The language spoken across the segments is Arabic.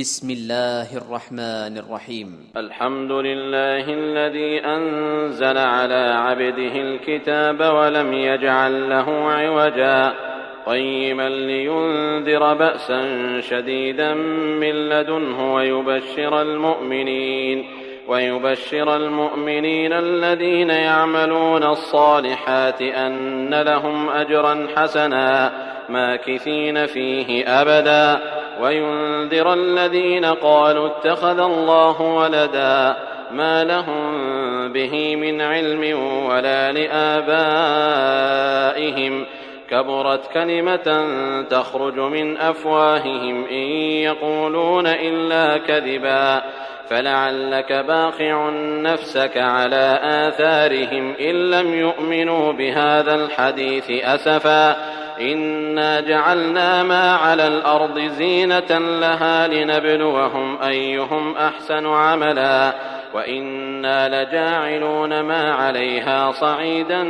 بسم الله الرحمن الرحيم. الحمد لله الذي أنزل على عبده الكتاب ولم يجعل له عوجا قيما لينذر بأسا شديدا من لدنه ويبشر المؤمنين الذين يعملون الصالحات أن لهم أجرا حسنا ماكثين فيه أبدا وينذر الذين قالوا اتخذ الله ولدا ما لهم به من علم ولا لآبائهم كبرت كلمة تخرج من أفواههم إن يقولون إلا كذبا فلعلك باخع نفسك على آثارهم إن لم يؤمنوا بهذا الحديث أسفا إنا جعلنا ما على الأرض زينة لها لنبلوهم أيهم أحسن عملا وإنا لجاعلون ما عليها صعيدا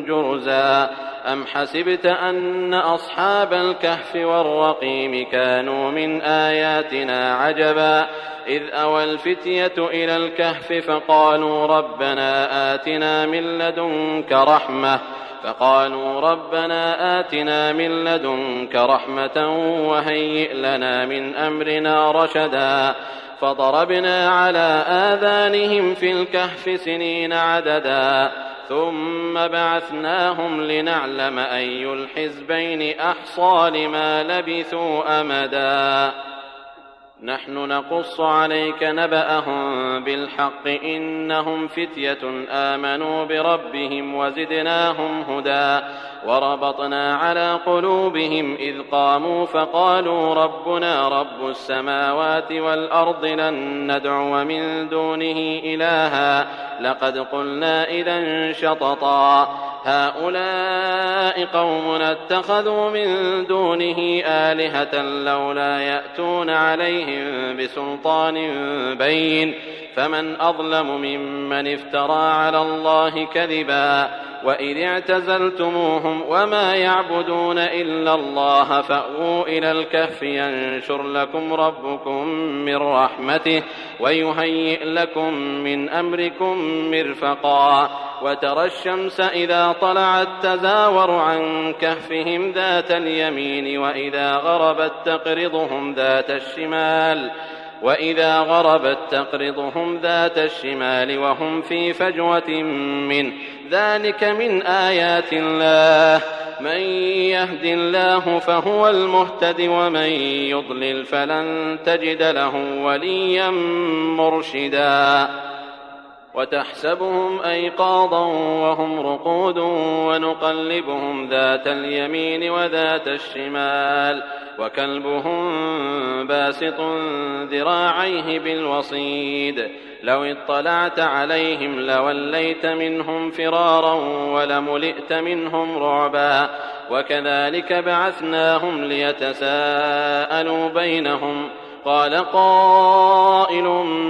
جرزا أم حسبت أن أصحاب الكهف والرقيم كانوا من آياتنا عجبا إذ أوى الفتية إلى الكهف فقالوا ربنا آتنا من لدنك رحمة وهيئ لنا من أمرنا رشدا فضربنا على آذانهم في الكهف سنين عددا ثم بعثناهم لنعلم أي الحزبين أحصى لما لبثوا أمدا نحن نقص عليك نبأهم بالحق إنهم فتية آمنوا بربهم وزدناهم هدى وربطنا على قلوبهم إذ قاموا فقالوا ربنا رب السماوات والأرض لن ندعو من دونه إلها لقد قلنا إذا شططا هؤلاء قومنا اتخذوا من دونه آلهة لولا يأتون عليهم بسلطان بين فمن أظلم ممن افترى على الله كذبا وإذ اعتزلتموهم وما يعبدون إلا الله فأووا إلى الكهف ينشر لكم ربكم من رحمته ويهيئ لكم من أمركم مرفقا وترى الشمس إذا طلعت تزاور عن كهفهم ذات اليمين وإذا غربت تقرضهم ذات الشمال وهم في فجوة منه ذلك من آيات الله من يهد الله فهو المهتد ومن يضلل فلن تجد له وليا مرشدا وتحسبهم أيقاظا وهم رقود ونقلبهم ذات اليمين وذات الشمال وكلبهم باسط ذراعيه بالوصيد لو اطلعت عليهم لوليت منهم فرارا ولملئت منهم رعبا وكذلك بعثناهم ليتساءلوا بينهم قال قائل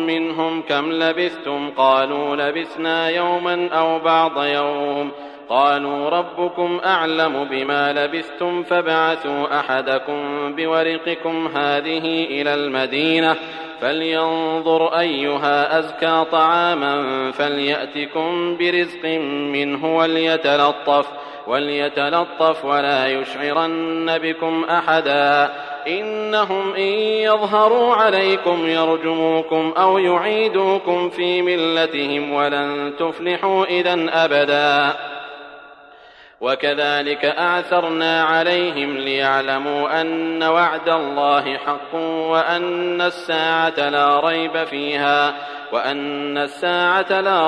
منهم كم لبثتم قالوا لبثنا يوما أو بعض يوم قالوا ربكم أعلم بما لبثتم فابعثوا أحدكم بورقكم هذه إلى المدينة فلينظر أيها أزكى طعاما فليأتكم برزق منه وليتلطف ولا يشعرن بكم أحدا إنهم إن يظهروا عليكم يرجموكم أو يعيدوكم في ملتهم ولن تفلحوا إذن أبدا وكذلك أعثرنا عليهم ليعلموا أن وعد الله حق وأن الساعة لا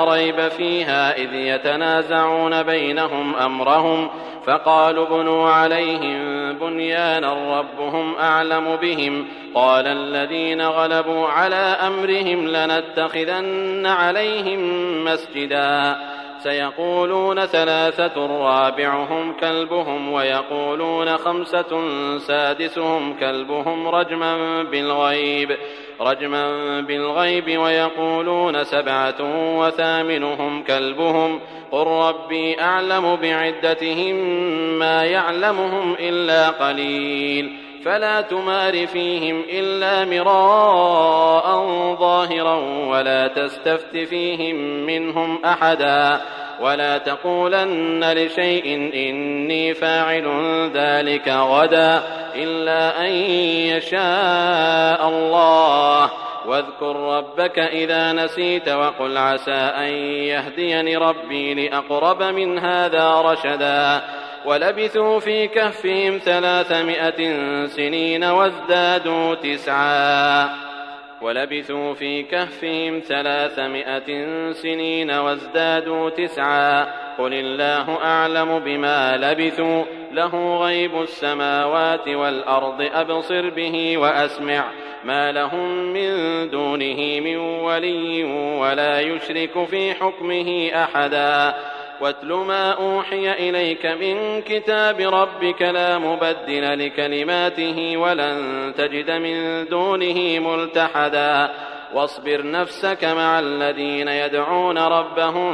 ريب فيها إذ يتنازعون بينهم أمرهم فقالوا بنوا عليهم بنيانا ربهم أعلم بهم قال الذين غلبوا على أمرهم لنتخذن عليهم مسجدا سيقولون 3 رابعهم كلبهم ويقولون 5 سادسهم كلبهم رجما بالغيب ويقولون 7 وثامنهم كلبهم قل ربي أعلم بعدتهم ما يعلمهم إلا قليل فلا تمار فيهم إلا مراء ظاهرا ولا تستفت فيهم منهم أحدا ولا تقولن لشيء إني فاعل ذلك غدا إلا أن يشاء الله واذكر ربك إذا نسيت وقل عسى أن يهديني ربي لأقرب من هذا رشدا ولبثوا في كهفهم 300 سنين وازدادوا تسعا قل الله أعلم بما لبثوا له غيب السماوات والأرض أبصر به وأسمع ما لهم من دونه من ولي ولا يشرك في حكمه أحدا واتل ما أوحي إليك من كتاب ربك لا مبدل لكلماته ولن تجد من دونه ملتحدا واصبر نفسك مع الذين يدعون ربهم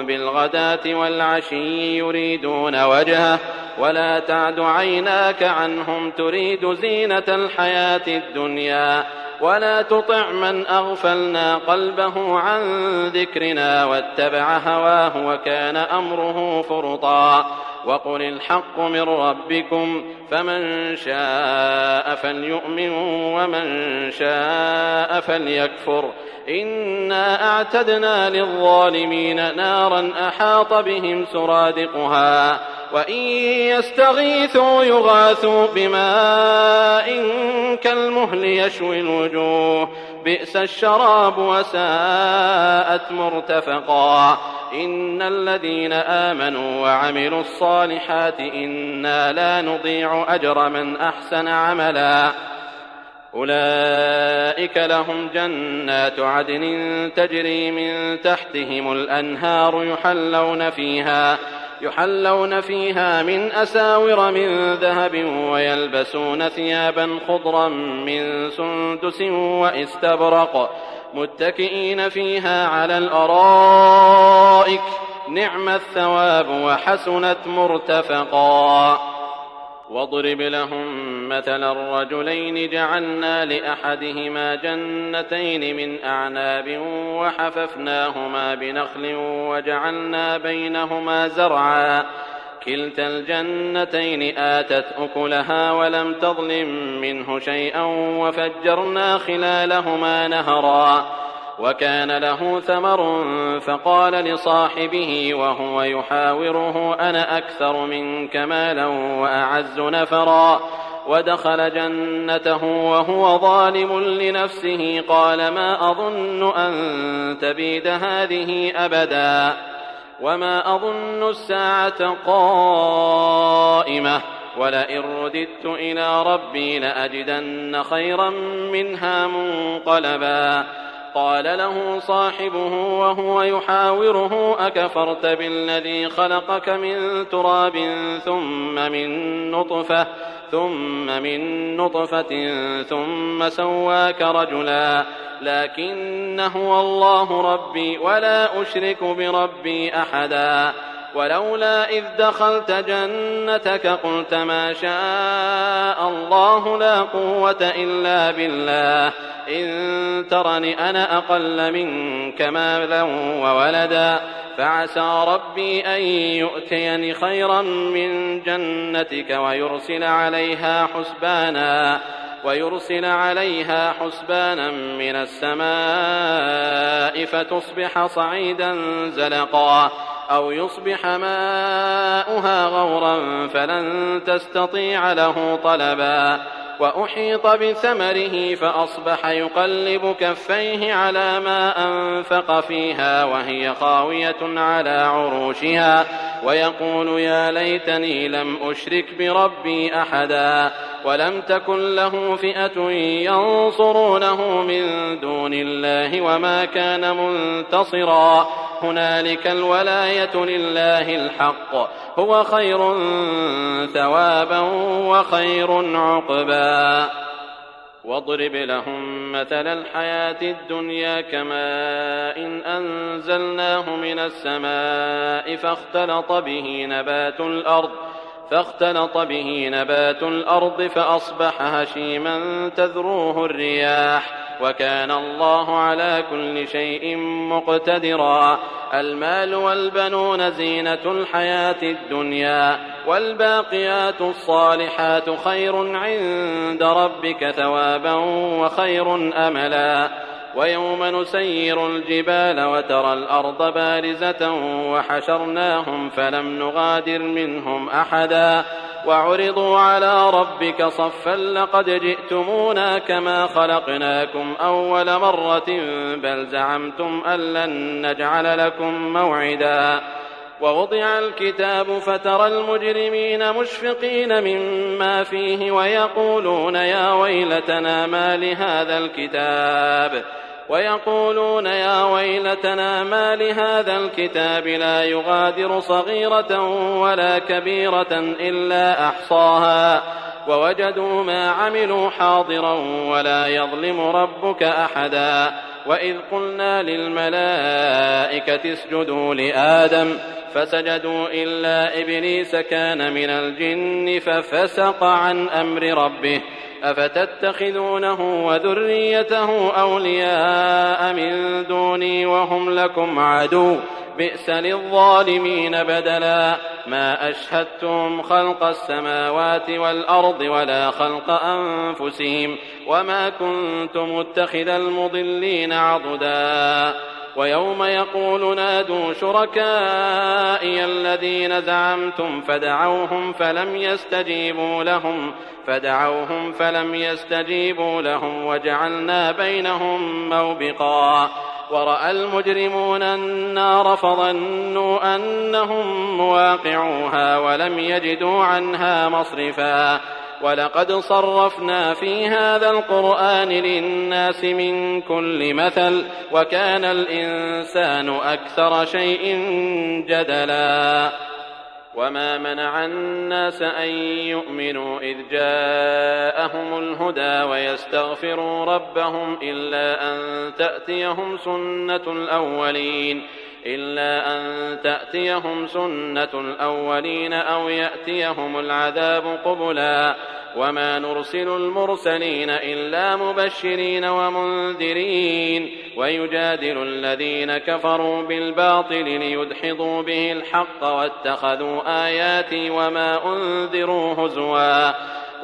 بالغداة والعشي يريدون وجهه ولا تعد عيناك عنهم تريد زينة الحياة الدنيا ولا تطع من أغفلنا قلبه عن ذكرنا واتبع هواه وكان أمره فرطا وقل الحق من ربكم فمن شاء فليؤمن ومن شاء فليكفر إنا أعتدنا للظالمين نارا أحاط بهم سرادقها وإن يستغيثوا يغاثوا بماء كالمهل يشوي الوجوه بئس الشراب وساءت مرتفقا إن الذين آمنوا وعملوا الصالحات إنا لا نضيع أجر من أحسن عملا أولئك لهم جنات عدن تجري من تحتهم الأنهار يحلون فيها من أساور من ذهب ويلبسون ثيابا خضرا من سندس وإستبرق متكئين فيها على الأرائك نعم الثواب وحسنت مرتفقا واضرب لهم مثل الرجلين جعلنا لأحدهما جنتين من أعناب وحففناهما بنخل وجعلنا بينهما زرعا كلتا الجنتين آتت أكلها ولم تظلم منه شيئا وفجرنا خلالهما نهرا وكان له ثمر فقال لصاحبه وهو يحاوره أنا أكثر منك مالا وأعز نفرا ودخل جنته وهو ظالم لنفسه قال ما أظن أن تبيد هذه أبدا وما أظن الساعة قائمة ولئن رددت إلى ربي لأجدن خيرا منها منقلبا قال له صاحبه وهو يحاوره أكفرت بالذي خلقك من تراب ثم من نطفة ثم سواك رجلا لكن هو الله ربي ولا أشرك بربي أحدا ولولا إذ دخلت جنتك قلت ما شاء الله لا قوة إلا بالله إن ترني أنا أقل منك مالا وولدا فعسى ربي أن يؤتيني خيرا من جنتك ويرسل عليها حسبانا من السماء فتصبح صعيدا زلقا أو يصبح ماؤها غورا فلن تستطيع له طلبا وأحيط بثمره فأصبح يقلب كفيه على ما أنفق فيها وهي خاوية على عروشها ويقول يا ليتني لم أشرك بربي أحدا ولم تكن له فئة ينصرونه من دون الله وما كان منتصرا هنالك الولاية لله الحق هو خير ثوابا وخير عقبا واضرب لهم مثل الحياة الدنيا كماء إن أنزلناه من السماء فاختلط به نبات الأرض فأصبح هشيما تذروه الرياح وكان الله على كل شيء مقتدرا. المال والبنون زينة الحياة الدنيا والباقيات الصالحات خير عند ربك ثوابا وخير أملا. ويوم نسير الجبال وترى الأرض بارزة وحشرناهم فلم نغادر منهم أحدا وعرضوا على ربك صفا لقد جئتمونا كما خلقناكم أول مرة بل زعمتم أن لن نجعل لكم موعدا. ووضع الكتاب فترى المجرمين مشفقين مما فيه ويقولون يا ويلتنا ما لهذا الكتاب لا يغادر صغيرة ولا كبيرة إلا أحصاها ووجدوا ما عملوا حاضرا ولا يظلم ربك أحدا. وإذ قلنا للملائكة اسجدوا لآدم فسجدوا إلا إبليس كان من الجن ففسق عن أمر ربه أفتتخذونه وذريته أولياء من دوني وهم لكم عدو بئس للظالمين بدلا. ما أشهدتم خلق السماوات والأرض ولا خلق أنفسهم وما كنت متخذ المضلين عضدا. ويوم يقول نادوا شركائي الذين زعمتم فدعوهم فلم يستجيبوا لهم وجعلنا بينهم موبقا. ورأى المجرمون النار فظنوا أنهم مواقعوها ولم يجدوا عنها مصرفا. ولقد صرفنا في هذا القرآن للناس من كل مثل وكان الإنسان أكثر شيء جدلا. وما منع الناس أن يؤمنوا إذ جاءهم الهدى ويستغفروا ربهم إلا أن تأتيهم سنة الأولين أو يأتيهم العذاب قبلا. وما نرسل المرسلين إلا مبشرين ومنذرين ويجادل الذين كفروا بالباطل ليدحضوا به الحق واتخذوا آياتي وما أنذروا هزوا.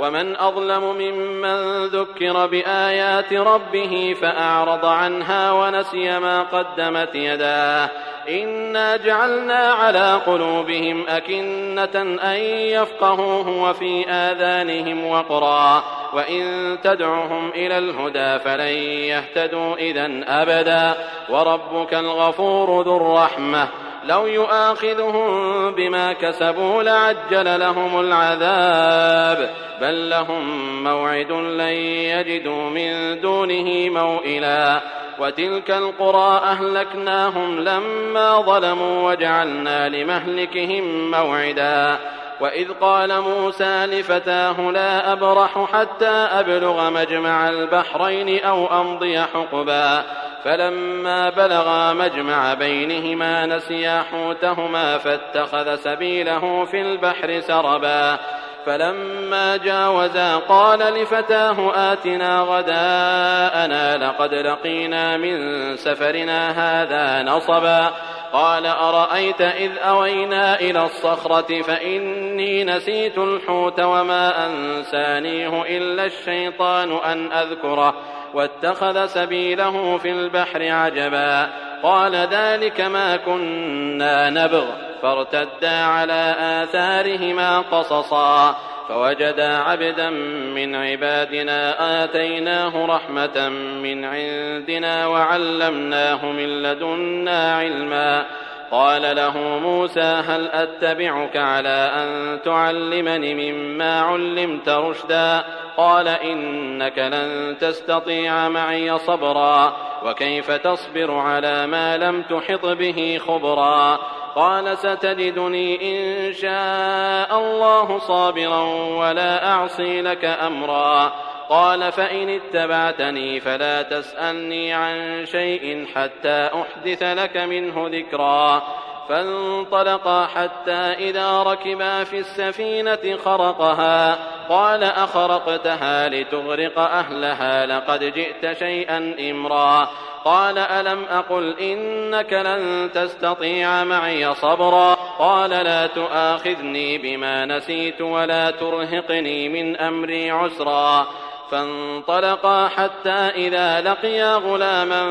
ومن أظلم ممن ذكر بآيات ربه فأعرض عنها ونسي ما قدمت يداه إنا جعلنا على قلوبهم أكنة أن يفقهوه وفي آذانهم وقرا وإن تدعهم إلى الهدى فلن يهتدوا إذن أبدا. وربك الغفور ذو الرحمة لو يؤاخذهم بما كسبوا لعجل لهم العذاب بل لهم موعد لن يجدوا من دونه موئلا. وتلك القرى أهلكناهم لما ظلموا وجعلنا لمهلكهم موعدا. وإذ قال موسى لفتاه لا أبرح حتى أبلغ مجمع البحرين أو أمضي حقبا فلما بلغا مجمع بينهما نسيا حوتهما فاتخذ سبيله في البحر سربا. فلما جاوزا قال لفتاه آتنا غداءنا لقد لقينا من سفرنا هذا نصبا. قال أرأيت إذ أوينا إلى الصخرة فإني نسيت الحوت وما أنسانيه إلا الشيطان أن أذكره واتخذ سبيله في البحر عجبا. قال ذلك ما كنا نبغ فارتدا على آثارهما قصصا فوجدا عبدا من عبادنا آتيناه رحمة من عندنا وعلمناه من لدنا علما. قال له موسى هل أتبعك على أن تعلمني مما علمت رشدا قال إنك لن تستطيع معي صبرا وكيف تصبر على ما لم تحط به خبرا. قال ستجدني إن شاء الله صابرا ولا أعصي لك أمرا. قال فإن اتبعتني فلا تسألني عن شيء حتى أحدث لك منه ذكرا. فانطلقا حتى إذا ركبا في السفينة خرقها قال أخرقتها لتغرق أهلها لقد جئت شيئا إمرا قال ألم أقل إنك لن تستطيع معي صبرا قال لا تؤاخذني بما نسيت ولا ترهقني من أمري عسرا فانطلقا حتى إذا لقيا غلاما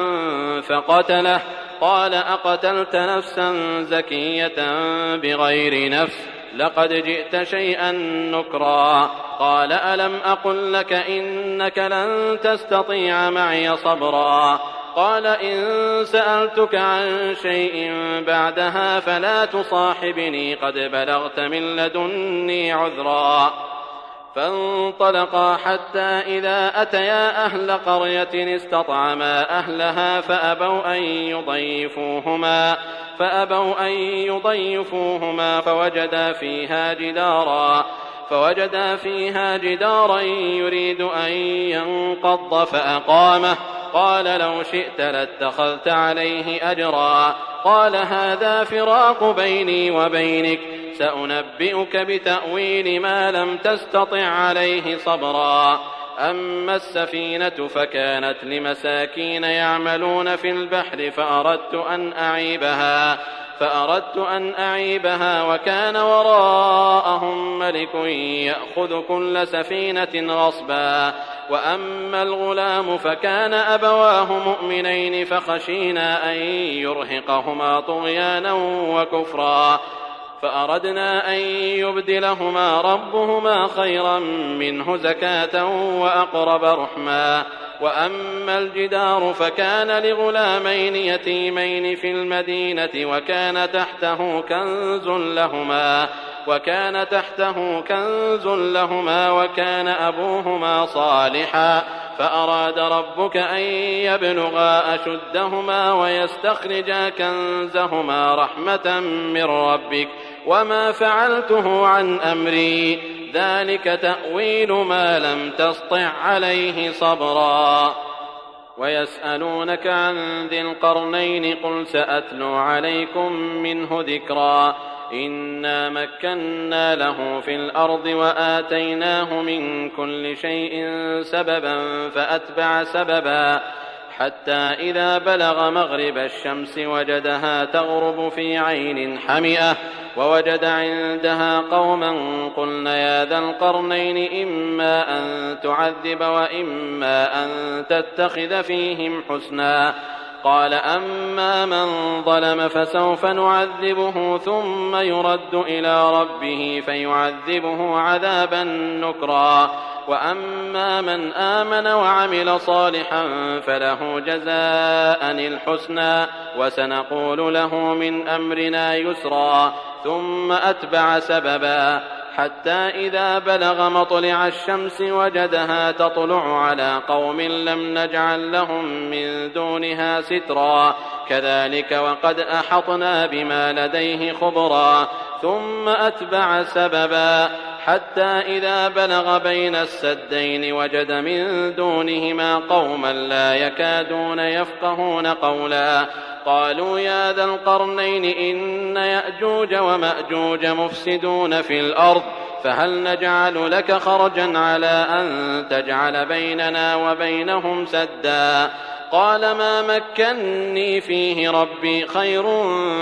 فقتله قال أقتلت نفسا زكية بغير نفس لقد جئت شيئا نكرا قال ألم أقل لك إنك لن تستطيع معي صبرا قال إن سألتك عن شيء بعدها فلا تصاحبني قد بلغت من لدني عذرا فانطلقا حتى إذا أتيا أهل قرية استطعما أهلها فأبوا أن يضيفوهما فوجدا فيها جدارا يريد أن ينقض فأقامه قال لو شئت لاتخذت عليه أجرا قال هذا فراق بيني وبينك سأنبئك بتأويل ما لم تستطع عليه صبرا أما السفينة فكانت لمساكين يعملون في البحر فأردت أن أعيبها وكان وراءهم ملك يأخذ كل سفينة غصبا وأما الغلام فكان أبواه مؤمنين فخشينا أن يرهقهما طغيانا وكفرا فأردنا أن يبدلهما ربهما خيرا منه زكاة وأقرب رحما وأما الجدار فكان لغلامين يتيمين في المدينة وكان تحته كنز لهما وكان أبوهما صالحا فأراد ربك أن يبلغا أشدهما ويستخرجا كنزهما رحمة من ربك وما فعلته عن أمري ذلك تأويل ما لم تسطع عليه صبرا ويسألونك عن ذي القرنين قل سأتلو عليكم منه ذكرا إنا مكنا له في الأرض وآتيناه من كل شيء سببا فأتبع سببا حتى إذا بلغ مغرب الشمس وجدها تغرب في عين حمئة ووجد عندها قوما قلنا يا ذا القرنين إما أن تعذب وإما أن تتخذ فيهم حسنا قال أما من ظلم فسوف نعذبه ثم يرد إلى ربه فيعذبه عذابا نكرا وأما من آمن وعمل صالحا فله جزاء الحسنى وسنقول له من أمرنا يسرا ثم أتبع سببا حتى إذا بلغ مطلع الشمس وجدها تطلع على قوم لم نجعل لهم من دونها سترا كذلك وقد أحطنا بما لديه خبرا ثم أتبع سببا حتى إذا بلغ بين السدين وجد من دونهما قوما لا يكادون يفقهون قولا قالوا يا ذا القرنين إن يأجوج ومأجوج مفسدون في الأرض فهل نجعل لك خرجا على أن تجعل بيننا وبينهم سدا قال ما مكني فيه ربي خير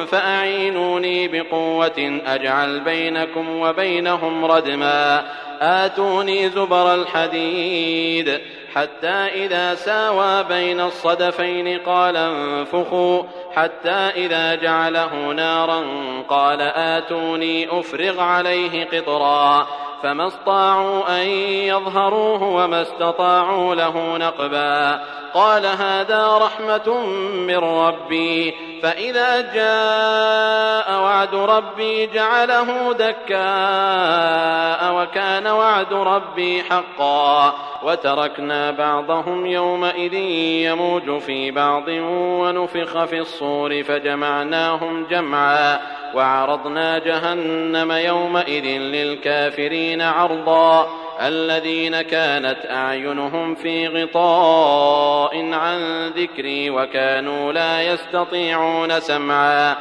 فأعينوني بقوة أجعل بينكم وبينهم ردما آتوني زبر الحديد حتى إذا ساوى بين الصدفين قال انفخوا حتى إذا جعله نارا قال آتوني أفرغ عليه قطرا فما استطاعوا أن يظهروه وما استطاعوا له نقبا قال هذا رحمة من ربي فإذا جاء وعد ربي جعله دكاء وكان وعد ربي حقا وتركنا بعضهم يومئذ يموج في بعض ونفخ في الصور فجمعناهم جمعا وعرضنا جهنم يومئذ للكافرين عرضا الذين كانت أعينهم في غطاء عن ذكري وكانوا لا يستطيعون سمعا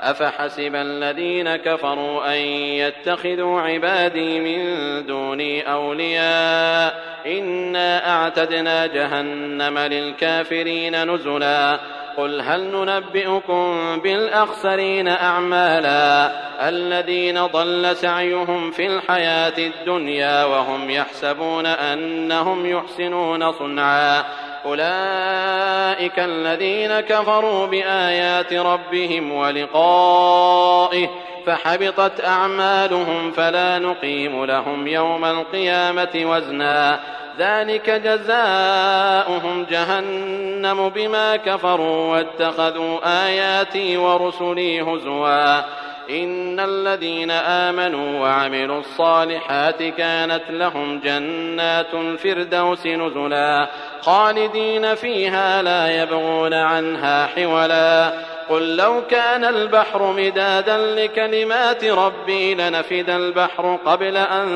أفحسب الذين كفروا أن يتخذوا عبادي من دوني أولياء إنا أعتدنا جهنم للكافرين نزلا قل هل ننبئكم بالأخسرين أعمالا الذين ضل سعيهم في الحياة الدنيا وهم يحسبون أنهم يحسنون صنعا أولئك الذين كفروا بآيات ربهم ولقائه فحبطت أعمالهم فلا نقيم لهم يوم القيامة وزنا ذلك جزاؤهم جهنم بما كفروا واتخذوا آياتي ورسلي هزوا إن الذين آمنوا وعملوا الصالحات كانت لهم جنات الفردوس نزلا خالدين فيها لا يبغون عنها حولا قل لو كان البحر مدادا لكلمات ربي لنفد البحر قبل أن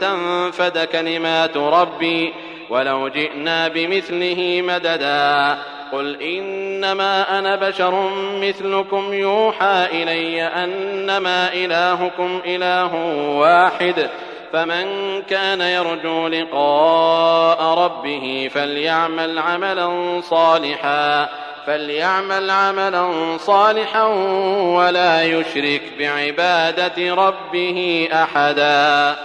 تنفد كلمات ربي ولو جئنا بمثله مددا قل إنما أنا بشر مثلكم يوحى إلي أنما إلهكم إله واحد فمن كان يرجو لقاء ربه فليعمل عملا صالحا ولا يشرك بعبادة ربه أحدا.